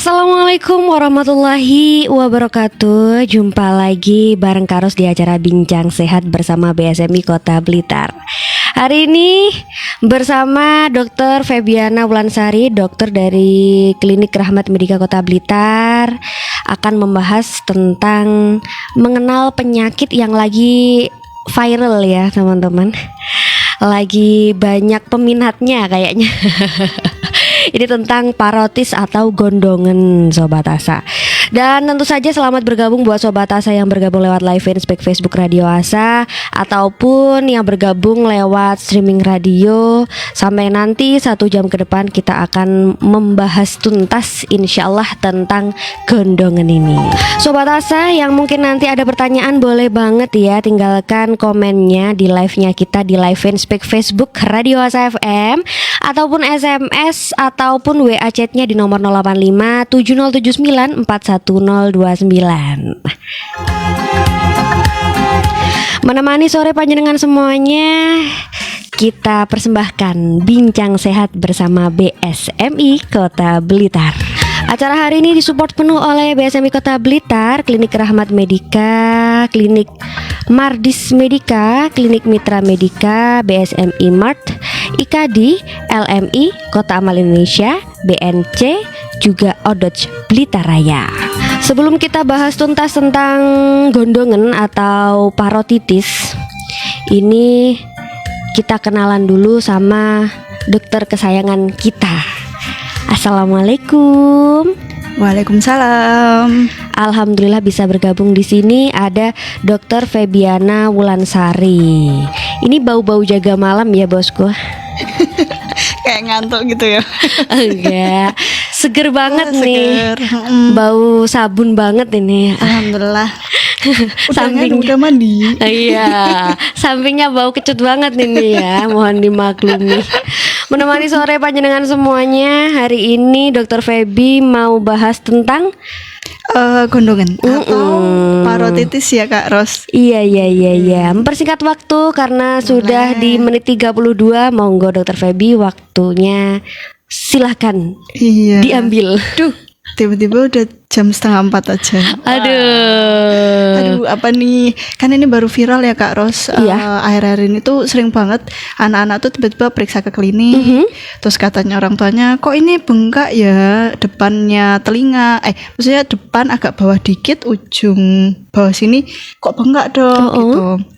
Assalamualaikum warahmatullahi wabarakatuh. Jumpa lagi bareng Karos di acara Bincang Sehat bersama BSMI Kota Blitar. Hari ini bersama Dr. Febiana Wulansari, dokter dari Klinik Rahmat Medika Kota Blitar, akan membahas tentang mengenal penyakit yang lagi viral ya teman-teman. Lagi banyak peminatnya kayaknya. Ini tentang parotis atau gondongan Sobat Asa. Dan tentu saja selamat bergabung buat Sobat Asa yang bergabung lewat live Facebook Radio Asa, ataupun yang bergabung lewat streaming radio. Sampai nanti 1 jam ke depan kita akan membahas tuntas insyaallah tentang gondongan ini. Sobat Asa yang mungkin nanti ada pertanyaan boleh banget ya, tinggalkan komennya di live-nya kita di live Facebook Radio Asa FM, ataupun SMS ataupun WA chatnya di nomor 085 7079 41029. Menemani sore panjenengan semuanya, kita persembahkan Bincang Sehat bersama BSMI Kota Blitar. Acara hari ini disupport penuh oleh BSMI Kota Blitar, Klinik Rahmat Medika, Klinik Mardis Medika, Klinik Mitra Medika, BSMI Mart, IKADI, LMI, Kota Amal Indonesia, BNC, juga Odoj Blitar Raya. Sebelum kita bahas tuntas tentang gondongan atau parotitis, ini kita kenalan dulu sama dokter kesayangan kita. Assalamualaikum. Waalaikumsalam. Alhamdulillah bisa bergabung di sini ada Dr. Febiana Wulansari. Ini bau-bau jaga malam ya bosku. Kayak ngantuk gitu ya. Enggak, seger banget nih. Seger. Bau sabun banget ini. Alhamdulillah. Sampingnya udah mandi. Iya, sampingnya bau kecut banget ini ya. Mohon dimaklumi. Menemani sore panjenengan semuanya, hari ini Dr. Febi mau bahas tentang gondongan atau parotitis ya Kak Ros. Iya. Mempersingkat waktu karena sudah di menit 32. Monggo Dr. Febi, waktunya silahkan diambil. Duh, tiba-tiba udah jam 3:30 aja. Aduh, apa nih? Kan ini baru viral ya Kak Ros. Iya. Akhir-akhir ini tuh sering banget anak-anak tuh tiba-tiba periksa ke klinik. Terus katanya orang tuanya, kok ini bengkak ya depannya telinga. Maksudnya depan agak bawah dikit, ujung bawah sini kok bengkak dong gitu.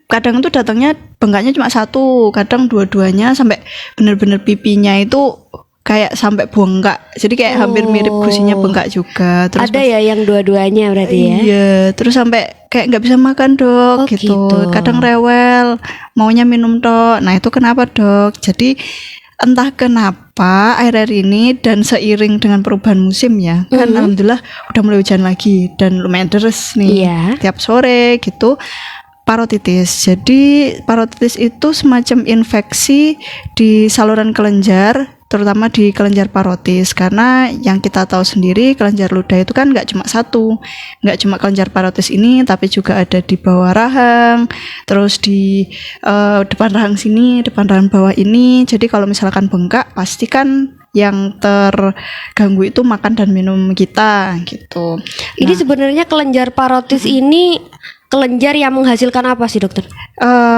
Kadang tuh datangnya bengkaknya cuma satu, kadang dua-duanya sampai bener-bener pipinya itu kayak sampai bengkak, jadi kayak hampir mirip gusinya bengkak juga. Terus ada ya yang dua-duanya berarti ya? Iya, terus sampai kayak nggak bisa makan dok, gitu. Kadang rewel, maunya minum dok. Nah itu kenapa dok? Jadi entah kenapa akhir-akhir ini dan seiring dengan perubahan musim ya, kan alhamdulillah udah mulai hujan lagi dan lumayan deres nih. Tiap sore gitu. Parotitis. Jadi parotitis itu semacam infeksi di saluran kelenjar, terutama di kelenjar parotis, karena yang kita tahu sendiri kelenjar ludah itu kan nggak cuma satu, nggak cuma kelenjar parotis ini, tapi juga ada di bawah rahang, terus di depan rahang sini, depan rahang bawah ini. Jadi kalau misalkan bengkak, pastikan yang terganggu itu makan dan minum kita gitu. Ini sebenarnya kelenjar parotis ini kelenjar yang menghasilkan apa sih dokter?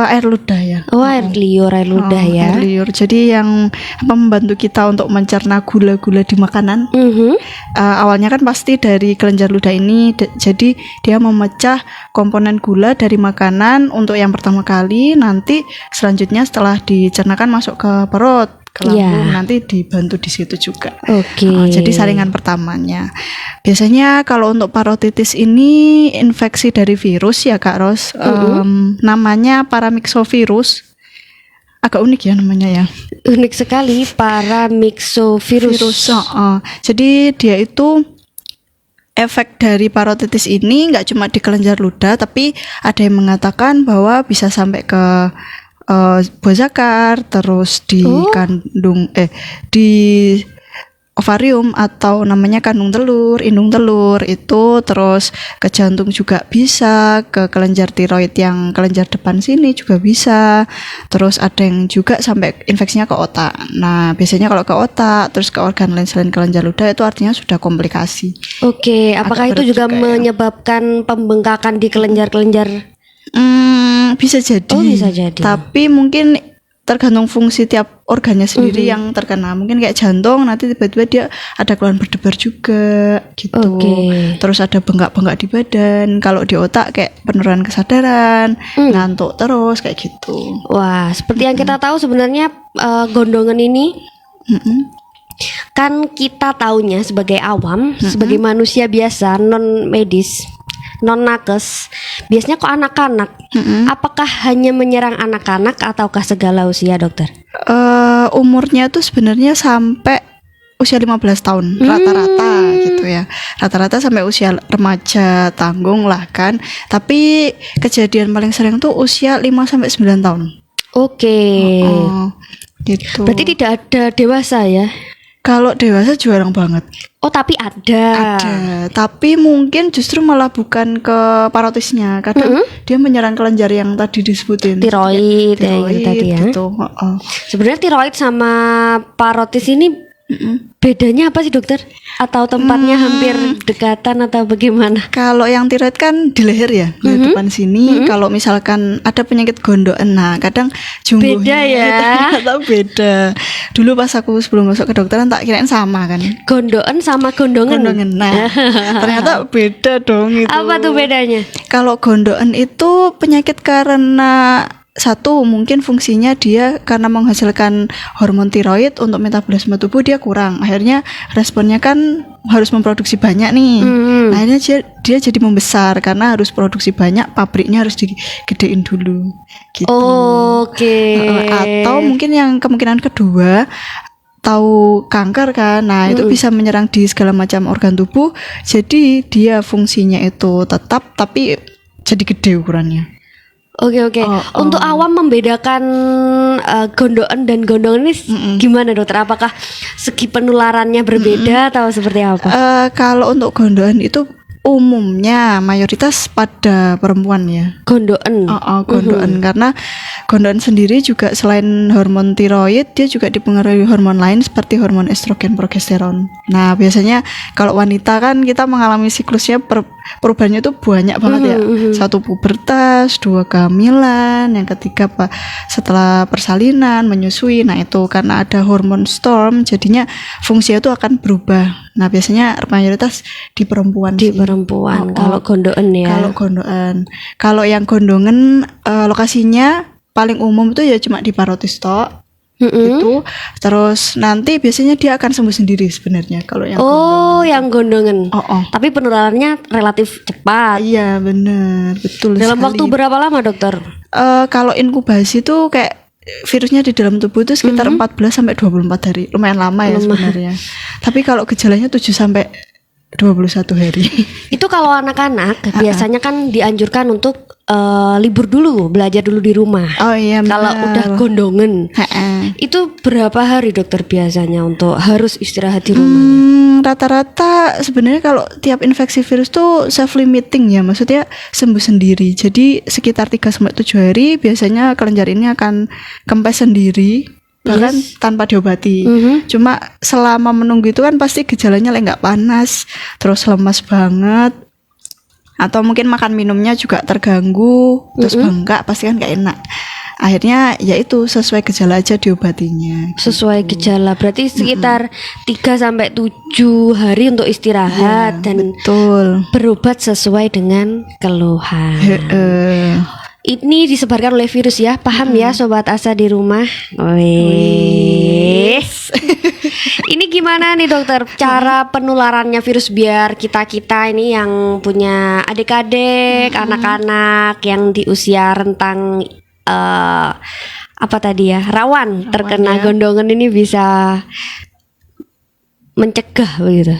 Air ludah ya. Oh, air ludah ya. Air liur. Jadi yang membantu kita untuk mencerna gula-gula di makanan. Awalnya kan pasti dari kelenjar ludah ini. Jadi dia memecah komponen gula dari makanan untuk yang pertama kali. Nanti selanjutnya setelah dicernakan masuk ke perut, ke lambung, nanti dibantu di situ juga. Jadi saringan pertamanya. Biasanya kalau untuk parotitis ini infeksi dari virus ya Kak Ros. Namanya paramyxovirus. Agak unik ya namanya ya. Unik sekali, paramyxovirus. Jadi dia itu efek dari parotitis ini nggak cuma di kelenjar ludah, tapi ada yang mengatakan bahwa bisa sampai ke buah zakar, terus di kandung di ovarium atau namanya kandung telur, indung telur itu, terus ke jantung juga bisa, ke kelenjar tiroid yang kelenjar depan sini juga bisa, terus ada yang juga sampai infeksinya ke otak. Nah biasanya kalau ke otak terus ke organ lain selain kelenjar ludah itu artinya sudah komplikasi. Oke, apakah itu juga menyebabkan pembengkakan di kelenjar-kelenjar? Bisa jadi. Oh, bisa jadi. Tapi mungkin tergantung fungsi tiap organnya sendiri yang terkena. Mungkin kayak jantung nanti tiba-tiba dia ada keluhan berdebar juga gitu. Terus ada bengkak-bengkak di badan. Kalau di otak kayak penurunan kesadaran, ngantuk terus kayak gitu. Wah, seperti yang kita tahu sebenarnya gondongan ini kan kita taunya sebagai awam, sebagai manusia biasa, non medis, non nakes, biasanya kok anak-anak. Apakah hanya menyerang anak-anak ataukah segala usia, dokter? Umurnya tuh sebenarnya sampai usia 15 tahun rata-rata gitu ya. Rata-rata sampai usia remaja tanggung lah kan. Tapi kejadian paling sering tuh usia 5 sampai 9 tahun. Oke. Gitu. Berarti tidak ada dewasa ya? Kalau dewasa jarang banget. Oh, tapi ada. Ada, tapi mungkin justru malah bukan ke parotisnya. Kadang dia menyerang kelenjar yang tadi disebutin. Tiroid ya, gitu tadi ya. Gitu. Sebenarnya tiroid sama parotis ini bedanya apa sih, dokter? Atau tempatnya hampir dekatan atau bagaimana? Kalau yang tiroid kan di leher ya, di depan sini. Kalau misalkan ada penyakit gondokan, nah kadang jumbuhnya beda ya. Ternyata beda. Dulu pas aku sebelum masuk ke dokteran tak kirain sama kan. Gondokan sama gondongan. Nah, ternyata beda dong itu. Apa tuh bedanya? Kalau gondokan itu penyakit karena satu mungkin fungsinya dia karena menghasilkan hormon tiroid untuk metabolisme tubuh dia kurang, akhirnya responnya kan harus memproduksi banyak nih. Akhirnya dia jadi membesar karena harus produksi banyak, pabriknya harus digedein dulu gitu. Atau mungkin yang kemungkinan kedua, tahu kanker kan, nah itu bisa menyerang di segala macam organ tubuh, jadi dia fungsinya itu tetap tapi jadi gede ukurannya. Oke. Untuk awam membedakan gondokan dan gondongan ini gimana, dokter? Apakah segi penularannya berbeda atau seperti apa? Kalau untuk gondokan itu umumnya mayoritas pada perempuan ya. Gondokan. Gondokan karena gondokan sendiri juga selain hormon tiroid dia juga dipengaruhi hormon lain seperti hormon estrogen, progesteron. Nah biasanya kalau wanita kan kita mengalami siklusnya perubahannya itu banyak banget ya. Satu pubertas, dua kehamilan, yang ketiga setelah persalinan, menyusui. Nah itu karena ada hormon storm jadinya fungsinya itu akan berubah. Nah biasanya mayoritas di perempuan. Kalau gondokan ya. Kalau yang gondongan lokasinya paling umum itu ya cuma di parotis tok. Gitu. Terus nanti biasanya dia akan sembuh sendiri sebenarnya kalau yang gondongan. Yang gondongan. Tapi penularannya relatif cepat. Iya, benar. Betul Dalam sekali. waktu berapa lama, dokter? Kalau inkubasi itu kayak virusnya di dalam tubuh itu sekitar 14 sampai 24 hari. Lumayan lama ya sebenarnya. Tapi kalau gejalanya 7 sampai 21 hari. Itu kalau anak-anak biasanya kan dianjurkan untuk libur dulu, belajar dulu di rumah. Oh iya. Kalau udah gondongan, itu berapa hari, dokter, biasanya untuk harus istirahat di rumahnya? Rata-rata sebenarnya kalau tiap infeksi virus tuh self limiting ya, maksudnya sembuh sendiri. Jadi sekitar 3 sampai 7 hari biasanya kelenjar ini akan kempes sendiri. Bahkan tanpa diobati. Cuma selama menunggu itu kan pasti gejalanya nggak panas, terus lemas banget, atau mungkin makan minumnya juga terganggu, terus bengkak, pasti kan nggak enak. Akhirnya ya itu sesuai gejala aja diobatinya. Sesuai gejala berarti sekitar 3 sampai 7 hari untuk istirahat dan berobat sesuai dengan keluhan. Ini disebarkan oleh virus ya, paham ya Sobat Asa di rumah. Ini gimana nih, dokter, cara penularannya virus biar kita ini yang punya adik-adik, anak-anak yang di usia rentang apa tadi ya, rawan terkena gondongan ini bisa mencegah begitu.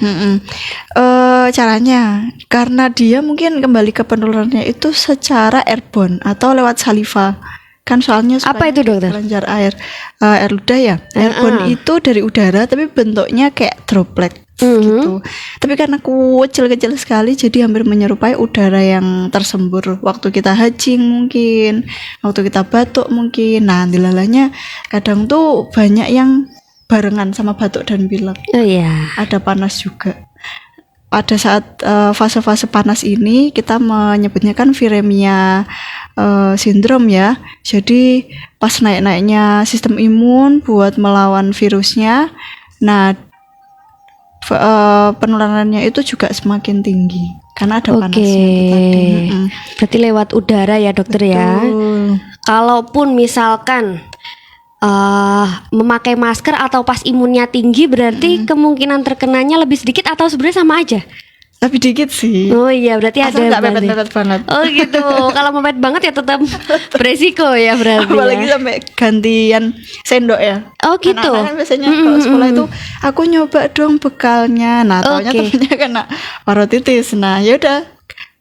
Caranya karena dia mungkin kembali ke penularannya itu secara airborne atau lewat saliva. kan soalnya Apa itu, dokter? kelenjar air ludah ya. Airborne itu dari udara tapi bentuknya kayak droplet gitu. Tapi karena kecil-kecil sekali jadi hampir menyerupai udara yang tersembur waktu kita hajing mungkin, waktu kita batuk mungkin. Nah, dilalanya kadang tuh banyak yang barengan sama batuk dan pilek. Oh iya. Ada panas juga. Pada saat fase-fase panas ini kita menyebutnya kan viremia sindrom ya. Jadi pas naik-naiknya sistem imun buat melawan virusnya, nah penularannya itu juga semakin tinggi karena ada panasnya itu tadi. Berarti lewat udara ya, dokter. Betul. Ya. Kalaupun misalkan memakai masker atau pas imunnya tinggi, berarti kemungkinan terkenanya lebih sedikit atau sebenarnya sama aja? Tapi dikit sih. Oh iya, berarti Asal ada nggak mepet-mepet banget. Oh gitu. Kalau mepet banget ya tetap beresiko ya berarti. Apalagi ya. sampai gantian sendok ya. Oh gitu. Anak-anak kan biasanya kalau sekolah itu aku nyoba dong bekalnya. Nah, taunya temennya kena parotitis. Nah, ya udah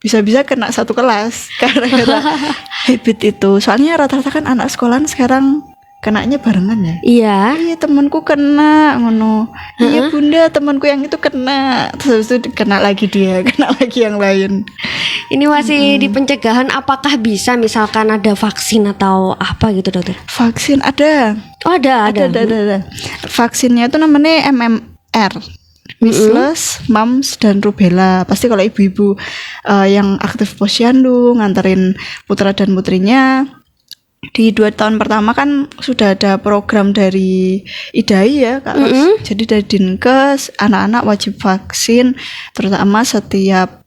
bisa-bisa kena satu kelas gara-gara habit itu. Soalnya rata-rata kan anak sekolahan sekarang kenanya barengan ya. Iya. Iya, temanku kena ngono. Iya bunda, temanku yang itu kena. Terus itu kena lagi dia, kena lagi yang lain. Ini masih di pencegahan. Apakah bisa misalkan ada vaksin atau apa gitu, dokter? Vaksin ada. Oh ada. Vaksinnya itu namanya MMR. Measles, mumps, dan rubella. Pasti kalau ibu-ibu yang aktif posyandu nganterin putra dan putrinya di 2 tahun pertama kan sudah ada program dari IDAI ya Kak Ros. Jadi dari Dinkes anak-anak wajib vaksin, terutama setiap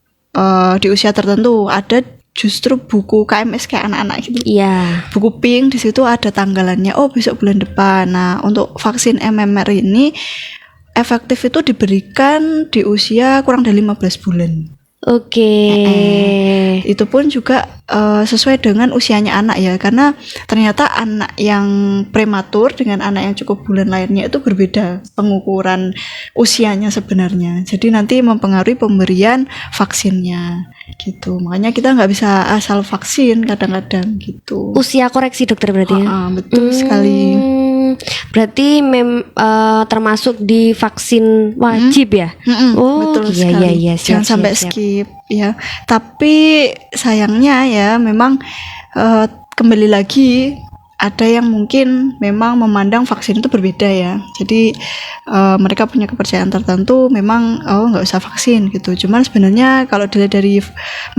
di usia tertentu. Ada justru buku KMS kayak anak-anak gitu. Iya. Buku pink, di situ ada tanggalannya. Oh, besok bulan depan. Nah, untuk vaksin MMR ini efektif itu diberikan di usia kurang dari 15 bulan. Oke. Itu pun juga sesuai dengan usianya anak ya, karena ternyata anak yang prematur dengan anak yang cukup bulan lahirnya itu berbeda pengukuran usianya sebenarnya. Jadi nanti mempengaruhi pemberian vaksinnya gitu. Makanya kita nggak bisa asal vaksin kadang-kadang gitu. Usia koreksi, dokter, berarti ya? Betul sekali. Berarti termasuk di vaksin wajib ya? Oh, betul iya, sekali. Iya, Jangan sampai skip ya. Tapi sayangnya ya memang kembali lagi ada yang mungkin memang memandang vaksin itu berbeda ya. Jadi mereka punya kepercayaan tertentu, memang nggak usah vaksin gitu. Cuman sebenarnya kalau dilihat dari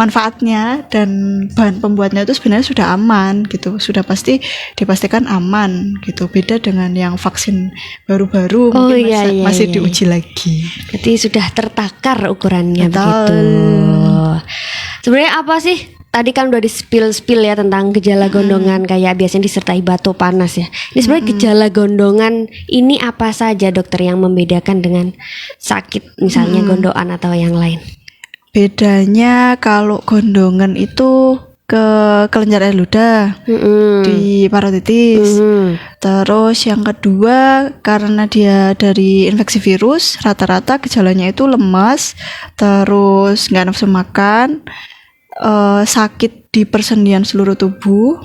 manfaatnya dan bahan pembuatnya itu sebenarnya sudah aman gitu, sudah pasti dipastikan aman gitu. Beda dengan yang vaksin baru-baru mungkin masih diuji lagi. Berarti sudah tertakar ukurannya. Betul. Begitu. Sebenarnya apa sih? Tadi kan udah di spill ya tentang gejala gondongan kayak biasanya disertai batuk panas ya. Ini sebenarnya gejala gondongan ini apa saja, dokter, yang membedakan dengan sakit misalnya gondokan atau yang lain? Bedanya kalau gondongan itu ke kelenjar air ludah, di parotitis. Terus yang kedua karena dia dari infeksi virus, rata-rata gejalanya itu lemas, terus nggak nafsu makan, sakit di persendian seluruh tubuh,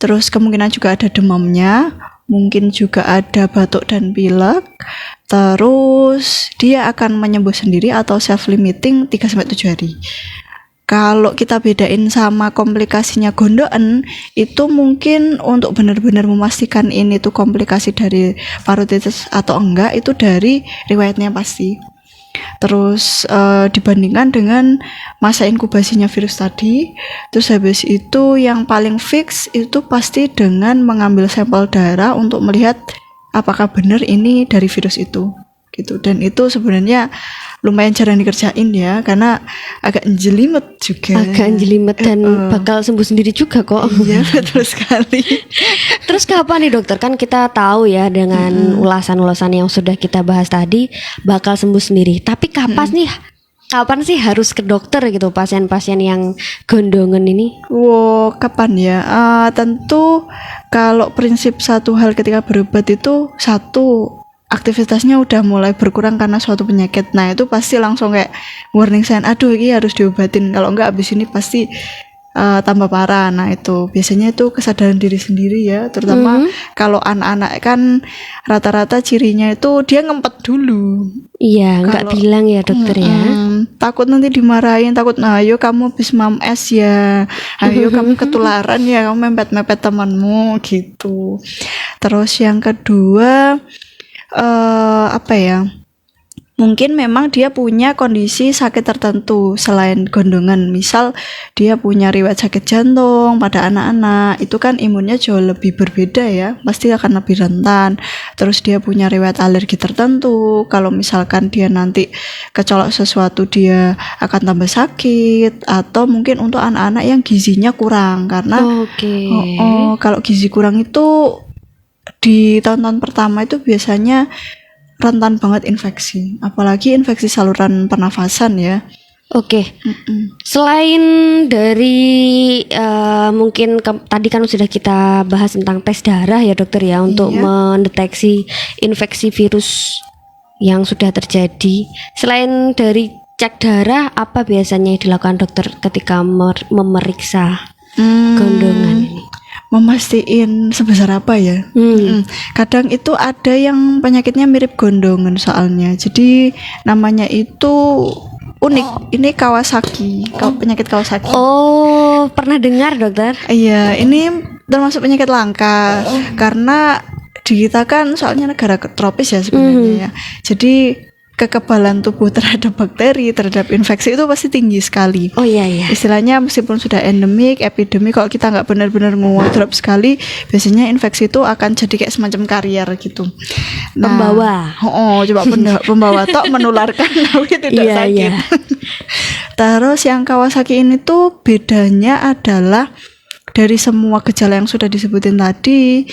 terus kemungkinan juga ada demamnya, mungkin juga ada batuk dan pilek, terus dia akan menyembuh sendiri atau self limiting 3-7 hari. Kalau kita bedain sama komplikasinya gondokan, itu mungkin untuk benar-benar memastikan ini tuh komplikasi dari parotitis atau enggak, itu dari riwayatnya pasti. Terus dibandingkan dengan masa inkubasinya virus tadi, terus habis itu yang paling fix itu pasti dengan mengambil sampel darah untuk melihat apakah benar ini dari virus itu gitu. Dan itu sebenarnya lumayan jarang dikerjain ya, karena agak jelimet juga. Agak jelimet dan bakal sembuh sendiri juga kok. Iya, betul sekali. Terus kapan nih, dokter? Kan kita tahu ya dengan ulasan-ulasan yang sudah kita bahas tadi bakal sembuh sendiri. Tapi kapan sih harus ke dokter gitu pasien-pasien yang gondongan ini? Kapan ya? Tentu kalau prinsip satu hal ketika berobat itu, satu, aktivitasnya udah mulai berkurang karena suatu penyakit. Nah itu pasti langsung kayak warning sign, aduh ini harus diobatin, kalau enggak abis ini pasti tambah parah. Nah itu biasanya itu kesadaran diri sendiri ya, terutama kalau anak-anak kan rata-rata cirinya itu dia ngempet dulu. Iya, nggak bilang ya dokter ya. Takut nanti dimarahin, takut nah ayo kamu habis mam es ya, ayo kamu ketularan ya, kamu mepet-mepet temanmu gitu. Terus yang kedua apa ya, mungkin memang dia punya kondisi sakit tertentu selain gondongan. Misal dia punya riwayat sakit jantung pada anak-anak, itu kan imunnya jauh lebih berbeda ya, pasti akan lebih rentan. Terus dia punya riwayat alergi tertentu, kalau misalkan dia nanti kecolok sesuatu dia akan tambah sakit. Atau mungkin untuk anak-anak yang gizinya kurang, karena kalau gizi kurang itu di tahun-tahun pertama itu biasanya rentan banget infeksi, apalagi infeksi saluran pernafasan ya. Selain dari mungkin tadi kan sudah kita bahas tentang tes darah ya dokter ya, untuk mendeteksi infeksi virus yang sudah terjadi. Selain dari cek darah, apa biasanya yang dilakukan dokter ketika memeriksa gondongan ini? Memastiin sebesar apa ya. Kadang itu ada yang penyakitnya mirip gondongan soalnya, jadi namanya itu unik. Ini Kawasaki, penyakit Kawasaki. Oh, pernah dengar dokter? Iya, ini termasuk penyakit langka karena di kita kan soalnya negara tropis ya sebenarnya ya, jadi kekebalan tubuh terhadap bakteri, terhadap infeksi itu pasti tinggi sekali. Istilahnya meskipun sudah endemik, epidemik, kalau kita nggak benar-benar ngewardrob sekali, biasanya infeksi itu akan jadi kayak semacam karier gitu. Pembawa. Coba pembawa tok menularkan tapi tidak sakit. Terus yang Kawasaki ini tuh bedanya adalah dari semua gejala yang sudah disebutin tadi,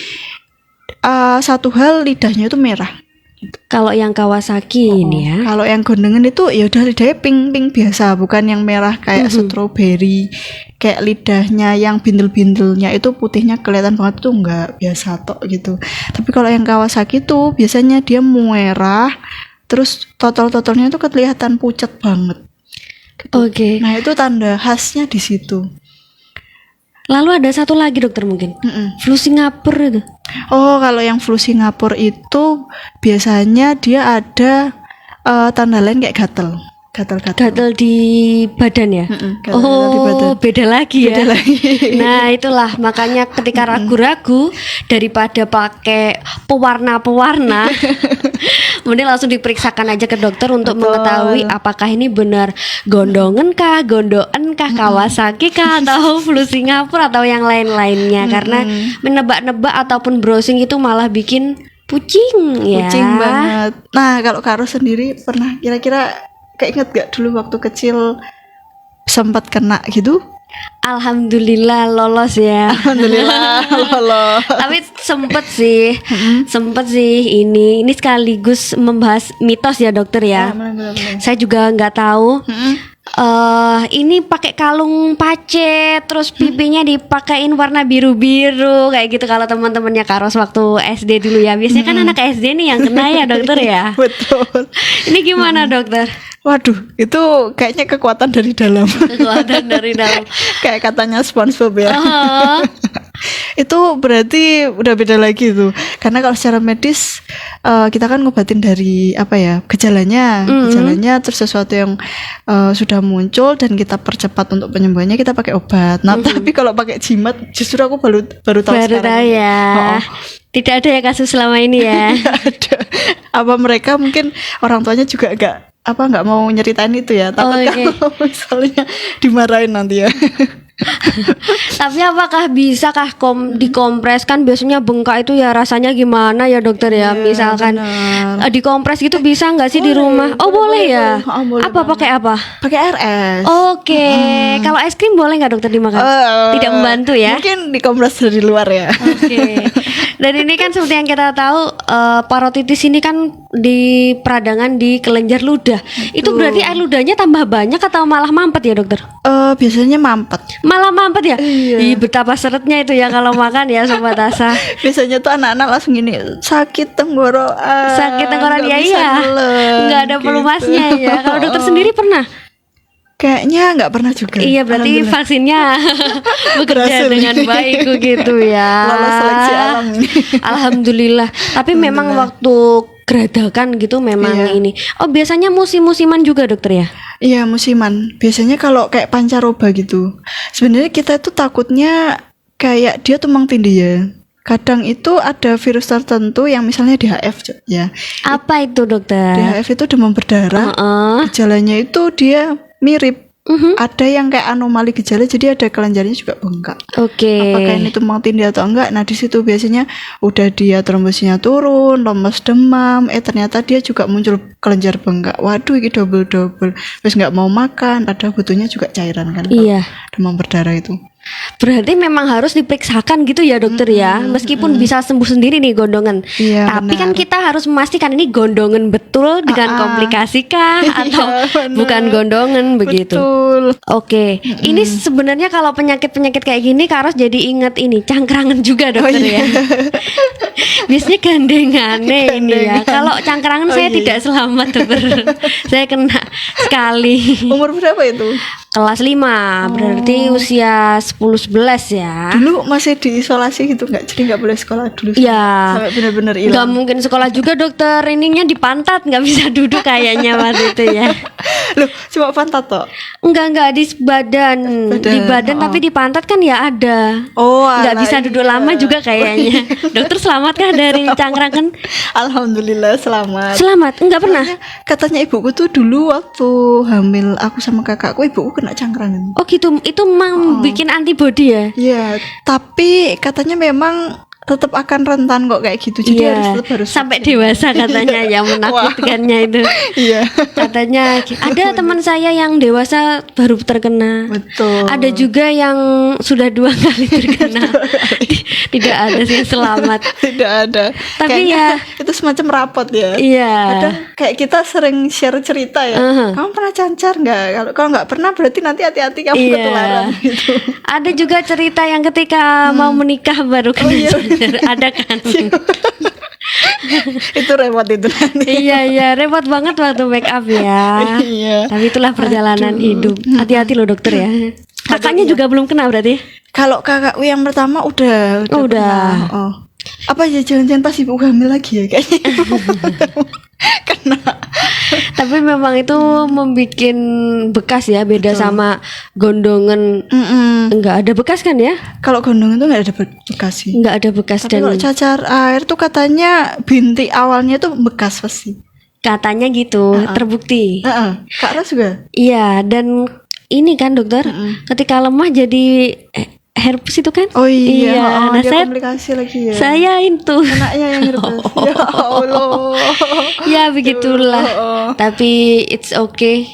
satu hal, lidahnya itu merah. Kalau yang Kawasaki ini ya. Kalau yang gondongan itu ya udah lidahnya pink biasa, bukan yang merah kayak stroberi. Kayak lidahnya yang bintil-bintilnya itu putihnya kelihatan banget, tuh enggak biasa tok gitu. Tapi kalau yang Kawasaki itu biasanya dia merah, terus totol-totolnya itu kelihatan pucat banget. Gitu. Nah, itu tanda khasnya di situ. Lalu ada satu lagi dokter mungkin, flu Singapura itu. Kalau yang flu Singapura itu biasanya dia ada tanda lain kayak gatal di badan ya. Di badan. Beda lagi ya. Nah itulah makanya ketika ragu-ragu, daripada pakai pewarna mending langsung diperiksakan aja ke dokter untuk mengetahui apakah ini benar gondongan kah, Kawasaki kah, atau flu Singapura atau yang lain-lainnya. Karena menebak-nebak ataupun browsing itu malah bikin pucing banget. Nah, kalau Karo sendiri pernah kira-kira inget gak dulu waktu kecil sempat kena gitu? Alhamdulillah lolos ya. Alhamdulillah lolos. Tapi sempet sih ini sekaligus membahas mitos ya dokter ya. Saya juga nggak tahu. Ini pakai kalung pace, terus pipinya dipakein warna biru-biru kayak gitu. Kalau teman-temannya Karos waktu SD dulu ya, biasanya kan anak SD nih yang kena ya dokter ya. Betul. Ini gimana dokter? Waduh, itu kayaknya kekuatan dari dalam. Kayak katanya SpongeBob ya. Itu berarti udah beda lagi tuh. Karena kalau secara medis kita kan ngobatin dari gejalanya, terus sesuatu yang sudah muncul dan kita percepat untuk penyembuhannya, kita pakai obat. Nah, tapi kalau pakai jimat justru aku baru tahu sekarang. Ya. Tidak ada ya kasus selama ini ya. Tidak ada. Apa mereka mungkin orang tuanya juga nggak mau nyeritain itu ya, takut kalau misalnya dimarahin nanti ya. Tapi apakah bisa dikompres? Kan biasanya bengkak itu ya rasanya gimana ya dokter ya? Misalkan dikompres gitu bisa nggak sih di rumah? Boleh ya. Boleh pakai apa? Pakai air es. Kalau es krim boleh nggak dokter dimakan? Tidak membantu ya? Mungkin dikompres dari luar ya. Dan ini kan seperti yang kita tahu, parotitis ini kan di peradangan di kelenjar ludah. Itu berarti air ludahnya tambah banyak atau malah mampet ya dokter? Biasanya mampet. Malah mampet ya? Iya. Betapa seretnya itu ya kalau makan ya Sobat Asa. Biasanya tuh anak-anak langsung gini, sakit tenggorokan. Ya iya. Nggak ada pelumasnya ya. Kalau dokter sendiri pernah? Kayaknya nggak pernah juga. Iya, berarti Alhamdulillah. vaksinnya bekerja Berhasil. dengan baik gitu ya. Lolos seleksi alam ini. Alhamdulillah. Tapi memang waktu geradakan gitu memang Iya. ini. Oh, biasanya musim-musiman juga dokter ya? Iya, musiman. Biasanya kalau kayak pancaroba gitu. Sebenarnya kita itu takutnya kayak dia tumpang tindih ya. Kadang itu ada virus tertentu yang misalnya DHF ya. Apa itu dokter? DHF itu demam berdarah. Heeh. Gejalanya itu dia mirip. Mhm. Ada yang kayak anomali gejala, jadi ada kelenjarnya juga bengkak. Oke. Apakah ini tumpang tindih atau enggak? Nah, di situ biasanya udah dia trombosnya turun, lemes, demam, ternyata dia juga muncul kelenjar bengkak. Waduh, ini double. Terus nggak mau makan, padahal butuhnya juga cairan kan. kalau Iya. Demam berdarah itu. Berarti memang harus diperiksakan gitu ya dokter ya. Meskipun bisa sembuh sendiri nih gondongan. Iya, Tapi kan benar. kita harus memastikan ini gondongan betul dengan komplikasi kah atau benar. bukan gondongan begitu. Betul. Oke, ini sebenarnya kalau penyakit-penyakit kayak gini Karos jadi inget ini cangkrangan juga dokter iya. ya. Biasanya gandengannya ini ya. Gandengan. Kalau cangkrangan saya iya. tidak selamat dokter. Saya kena sekali. Umur berapa itu? Kelas 5, berarti usia 10-11 ya. Dulu masih diisolasi gitu nggak? Jadi nggak boleh sekolah dulu. Ya. Sampai benar-benar Nggak hilang. mungkin sekolah juga dokter. Ininya di pantat, nggak bisa duduk kayaknya waktu itu ya. Loh, cuma pantat toh? Enggak di badan. Di badan tapi di pantat kan ya ada. Oh, Nggak alah, bisa duduk iya. lama juga kayaknya. Dokter selamatkah dari cangkrangan? Alhamdulillah selamat. Selamat, enggak pernah. Katanya ibuku tuh dulu waktu hamil aku sama kakakku, ibuku kena cangkrangan. Oh gitu, itu memang bikin antibodi ya? Iya, tapi katanya memang tetap akan rentan kok kayak gitu. Jadi harus sampai dewasa katanya yang menakutkannya itu. Iya. Katanya ada teman saya yang dewasa baru terkena. Betul. Ada juga yang sudah 2 kali terkena. Tidak ada sih yang selamat. Tidak ada. Tapi Kayaknya ya itu semacam rapot ya. iya. Kadang kayak kita sering share cerita ya. Kamu pernah cancar nggak? Kalau nggak pernah berarti nanti hati-hati kamu Iya. ketularan gitu. Ada juga cerita yang ketika mau menikah baru kena iya. cancer. Ada kan? Itu repot itu nanti. Iya repot banget waktu make up ya. Iya. Tapi itulah perjalanan hidup. Hati-hati loh dokter ya. Kakaknya juga belum kena berarti? Kalau kakakku yang pertama udah Oh, udah. pernah. Oh. Apa ya jangan-jangan pas ibu hamil lagi ya kayaknya. Kena. Tapi memang itu membuat bekas ya, beda sama gondongan. Enggak ada bekas kan ya? Kalau gondong itu nggak ada bekas sih. Enggak ada bekas. Tapi Dan kalau cacar air tuh katanya bintik awalnya tuh bekas pasti. katanya gitu, terbukti. Kak Ras juga. Iya, dan ini kan dokter, ketika lemah jadi herpes itu kan? Oh iya, nah dia saya komplikasi lagi ya. saya itu. Anaknya yang herpes. Ya Allah. Ya begitulah. Tapi it's okay.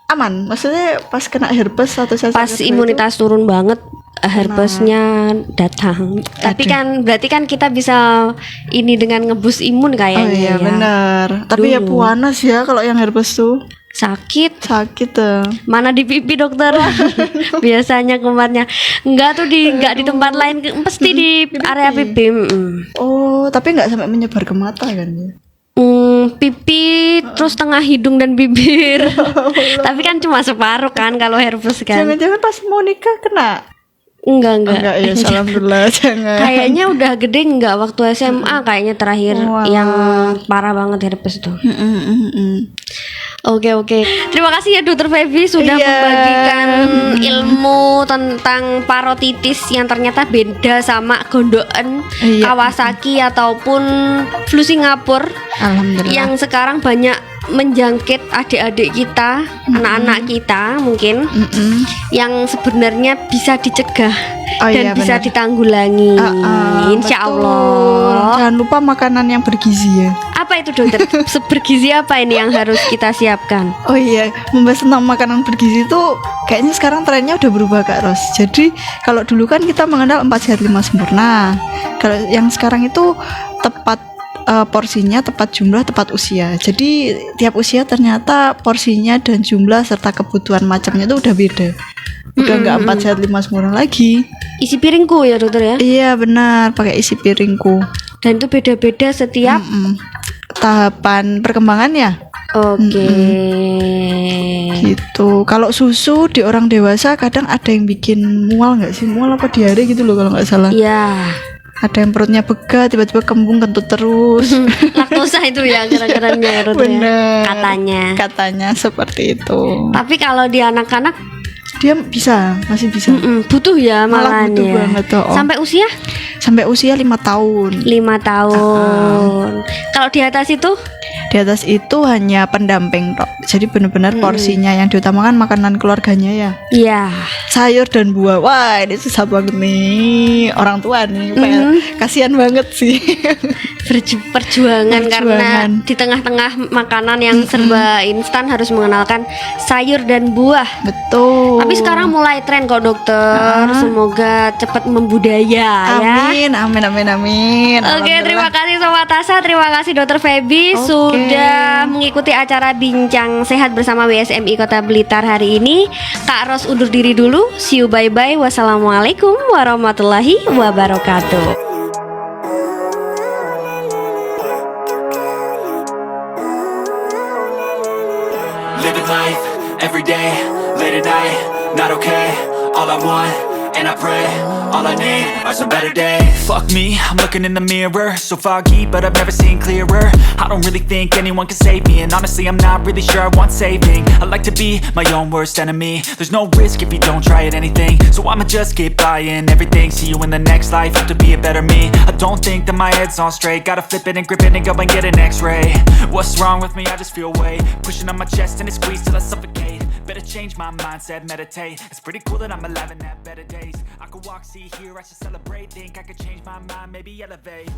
Aman, maksudnya pas kena herpes atau cacar Pas air imunitas turun banget, herpesnya datang. Tapi kan berarti kan kita bisa ini dengan ngebus imun itu. kayaknya. Oh iya ya. benar. Tapi ya Dulu. panas ya kalau yang herpes tuh. Sakit. Sakit tuh. Mana di pipi dokter? Biasanya kumatnya. Enggak di tempat lain, pasti di area pipi. Oh, tapi nggak sampai menyebar ke mata kan ya? Pipi, terus tengah hidung dan bibir. Tapi kan cuma separuh kan kalau herpes kan. Jangan-jangan pas mau nikah kena? Enggak. Enggak ya, alhamdulillah jangan. Kayaknya udah gede enggak waktu SMA kayaknya terakhir Walah. yang parah banget herpes tuh. Oke. Terima kasih ya Dokter Feby sudah Iya. membagikan ilmu tentang parotitis yang ternyata beda sama gondokan Iya. Kawasaki ataupun flu Singapura Alhamdulillah. yang sekarang banyak menjangkit adik-adik kita, anak-anak kita mungkin yang sebenarnya bisa dicegah Oh dan iya, bisa benar. ditanggulangi. Insya Betul. Allah. Jangan lupa makanan yang bergizi ya. Apa itu dokter? Bergizi apa ini yang harus kita siapkan? Oh iya, membahas tentang makanan bergizi itu kayaknya sekarang trennya udah berubah Kak Ros. Jadi kalau dulu kan kita mengenal 4 sehat 5 sempurna. Kalau yang sekarang itu tepat porsinya, tepat jumlah, tepat usia. Jadi tiap usia ternyata porsinya dan jumlah serta kebutuhan macamnya itu udah beda. Udah nggak 4 sehat 5 sempurna lagi. Isi piringku ya dokter ya. Iya benar, pakai isi piringku. Dan itu beda-beda setiap Tahapan perkembangannya. Oke. Gitu. Kalau susu di orang dewasa kadang ada yang bikin mual nggak sih? Mual apa diare gitu loh kalau nggak salah. Iya. Ada yang perutnya begah, tiba-tiba kembung kentut terus. Laktosa itu ya gara-garanya perutnya. Bener. Katanya seperti itu. Tapi kalau di anak-anak Dia masih bisa. butuh ya Malah malahan butuh ya. banget, oh. Sampai usia 5 tahun. 5 tahun. Kalau di atas itu Di atas itu hanya pendamping tok. Jadi benar-benar porsinya yang diutamakan makanan keluarganya ya. iya. Sayur dan buah. Wah, ini susah banget nih orang tua nih. Kasihan banget sih. Perjuangan karena di tengah-tengah makanan yang serba instan harus mengenalkan sayur dan buah. Betul. Tapi sekarang mulai tren kok dokter. Semoga cepat membudaya ya. Amin, amin. Oke, terima kasih Sobat Tasa, terima kasih Dokter Feby sudah mengikuti acara Bincang Sehat bersama BSMI Kota Blitar hari ini. Kak Ros undur diri dulu. See you, bye-bye. Wassalamualaikum warahmatullahi wabarakatuh. Living life, every day, late at night, not okay. All I want, and I pray, all I need are some better days. Fuck me, I'm looking in the mirror, so foggy, but I've never seen clearer. I don't really think anyone can save me, and honestly I'm not really sure I want saving. I like to be my own worst enemy. There's no risk if you don't try at anything, so I'ma just keep buying everything. See you in the next life, have to be a better me. I don't think that my head's on straight, gotta flip it and grip it and go and get an x-ray. What's wrong with me? I just feel weight pushing on my chest and it squeezes till I suffocate. Better change my mindset, meditate. It's pretty cool that I'm alive and have better days. I could walk, see, hear, I should celebrate. Think I could change my mind, maybe elevate.